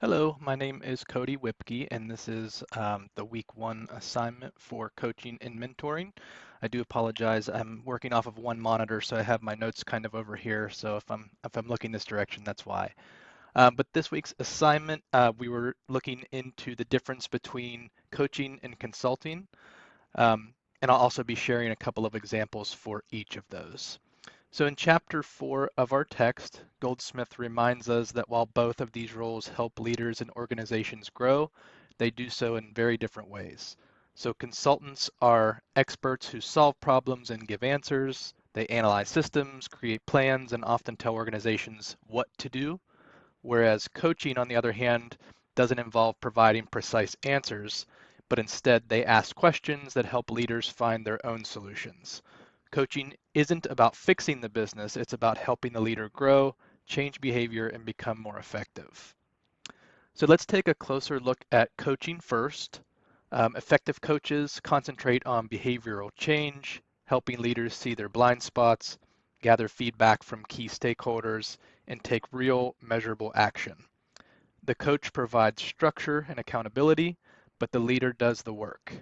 Hello, my name is Cody Whipke, and this is the week one assignment for coaching and mentoring. I do apologize. I'm working off of one monitor, so I have my notes kind of over here. So if I'm looking this direction, that's why. But this week's assignment, we were looking into the difference between coaching and consulting, um, and I'll also be sharing a couple of examples for each of those. So in chapter 4 of our text, Goldsmith reminds us that while both of these roles help leaders and organizations grow, they do so in very different ways. So consultants are experts who solve problems and give answers. They analyze systems, create plans, and often tell organizations what to do. Whereas coaching, on the other hand, doesn't involve providing precise answers, but instead they ask questions that help leaders find their own solutions. Coaching isn't about fixing the business, it's about helping the leader grow, change behavior, and become more effective. So let's take a closer look at coaching first. Effective coaches concentrate on behavioral change, helping leaders see their blind spots, gather feedback from key stakeholders, and take real, measurable action. The coach provides structure and accountability, but the leader does the work.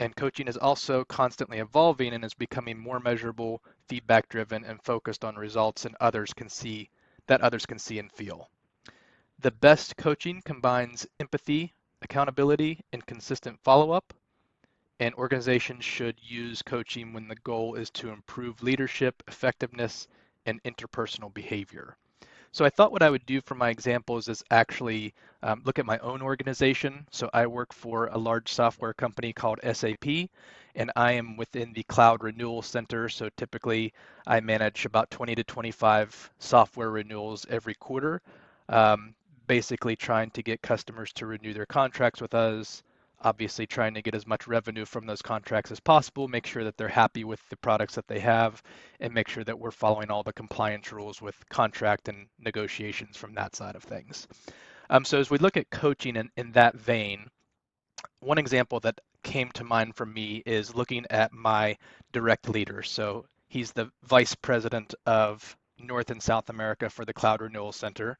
And coaching is also constantly evolving and is becoming more measurable, feedback driven, and focused on results that others can see and feel. The best coaching combines empathy, accountability, and consistent follow-up, and organizations should use coaching when the goal is to improve leadership, effectiveness, and interpersonal behavior. So I thought what I would do for my examples is actually look at my own organization. So I work for a large software company called SAP, and I am within the Cloud Renewal Center. So typically I manage about 20 to 25 software renewals every quarter, um, basically trying to get customers to renew their contracts with us, obviously trying to get as much revenue from those contracts as possible, make sure that they're happy with the products that they have, and make sure that we're following all the compliance rules with contract and negotiations from that side of things. So as we look at coaching in that vein, one example that came to mind for me is looking at my direct leader. So he's the vice president of North and South America for the Cloud Renewal Center.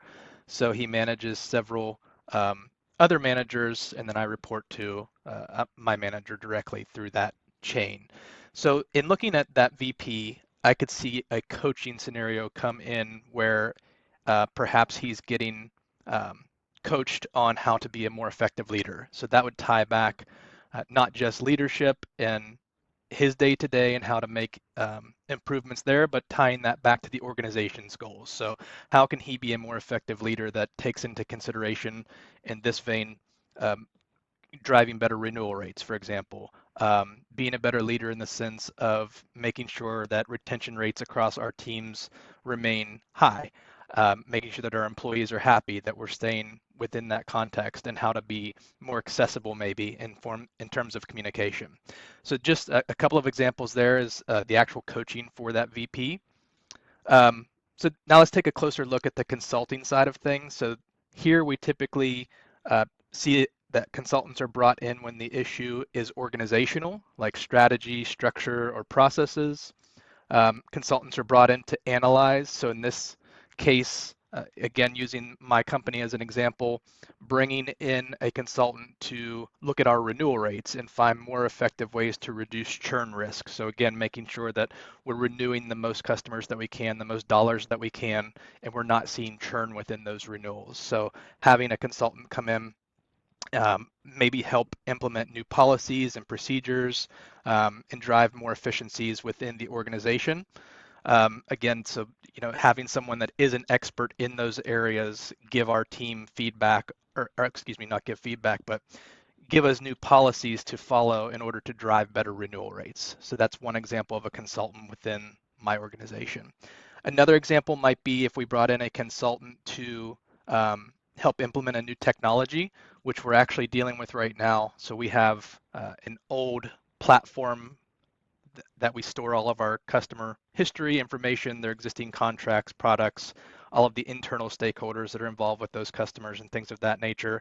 So he manages several other managers, and then I report to my manager directly through that chain. So in looking at that VP, I could see a coaching scenario come in where perhaps he's getting um, coached on how to be a more effective leader. So that would tie back not just leadership and his day to day and how to make improvements there, but tying that back to the organization's goals. So, how can he be a more effective leader that takes into consideration, in this vein, um, driving better renewal rates, for example, being a better leader in the sense of making sure that retention rates across our teams remain high, making sure that our employees are happy, that we're staying within that context, and how to be more accessible maybe in terms of communication. So just a couple of examples there is the actual coaching for that VP. So now let's take a closer look at the consulting side of things. So here we typically see that consultants are brought in when the issue is organizational, like strategy, structure, or processes. Consultants are brought in to analyze. So in this case, again, using my company as an example, bringing in a consultant to look at our renewal rates and find more effective ways to reduce churn risk. So again, making sure that we're renewing the most customers that we can, the most dollars that we can, and we're not seeing churn within those renewals. So having a consultant come in, maybe help implement new policies and procedures, and drive more efficiencies within the organization. Again, so having someone that is an expert in those areas give our team feedback, or excuse me, not give feedback, but give us new policies to follow in order to drive better renewal rates. So that's one example of a consultant within my organization. Another example might be if we brought in a consultant to help implement a new technology, which we're actually dealing with right now. So we have an old platform that we store all of our customer history information, their existing contracts, products, all of the internal stakeholders that are involved with those customers and things of that nature.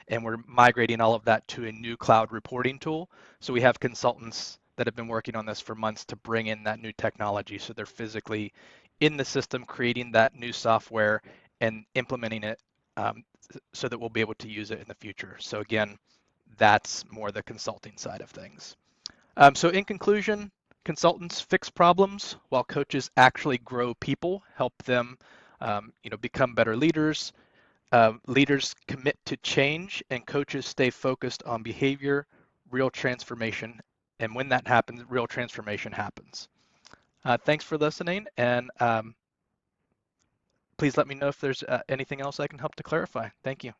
And we're migrating all of that to a new cloud reporting tool. So we have consultants that have been working on this for months to bring in that new technology. So they're physically in the system creating that new software and implementing it um, so that we'll be able to use it in the future. So again, that's more the consulting side of things. So in conclusion, consultants fix problems while coaches actually grow people, help them become better leaders. Leaders commit to change and coaches stay focused on behavior, real transformation. And when that happens, real transformation happens. Thanks for listening, and please let me know if there's anything else I can help to clarify. Thank you.